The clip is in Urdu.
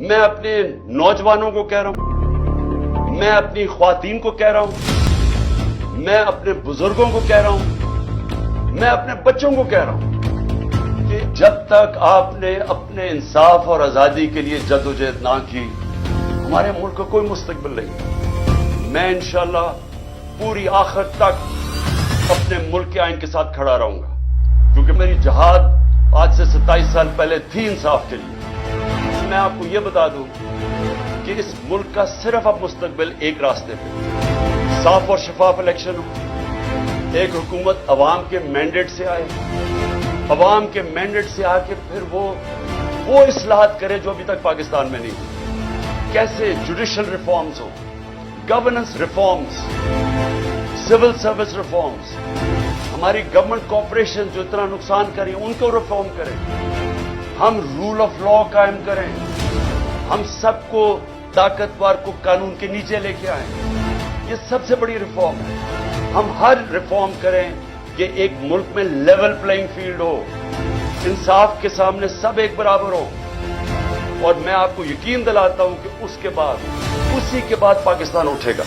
میں اپنے نوجوانوں کو کہہ رہا ہوں، میں اپنی خواتین کو کہہ رہا ہوں، میں اپنے بزرگوں کو کہہ رہا ہوں، میں اپنے بچوں کو کہہ رہا ہوں کہ جب تک آپ نے اپنے انصاف اور آزادی کے لیے جدوجہد نہ کی، ہمارے ملک کا کوئی مستقبل نہیں۔ میں انشاءاللہ پوری آخر تک اپنے ملک کے آئین کے ساتھ کھڑا رہوں گا، کیونکہ میری جہاد آج سے 27 سال پہلے تھی انصاف کے لیے۔ میں آپ کو یہ بتا دوں کہ اس ملک کا صرف اب مستقبل ایک راستے پہ، صاف اور شفاف الیکشن ہو، ایک حکومت عوام کے مینڈیٹ سے آئے، عوام کے مینڈیٹ سے آ کے پھر وہ اصلاحات کرے جو ابھی تک پاکستان میں نہیں ہوئی۔ کیسے جوڈیشل ریفارمز ہو، governance reforms, civil service reforms, ہماری گورنمنٹ کارپوریشن جو اتنا نقصان کری ان کو ریفارم کریں، ہم رول آف لا قائم کریں، ہم سب کو طاقتور کو قانون کے نیچے لے کے آئیں۔ یہ سب سے بڑی ریفارم ہے۔ ہم ہر ریفارم کریں کہ ایک ملک میں لیول پلینگ فیلڈ ہو، انصاف کے سامنے سب ایک برابر ہو، اور میں آپ کو یقین دلاتا ہوں کہ اس کے بعد، اسی کے بعد پاکستان اٹھے گا۔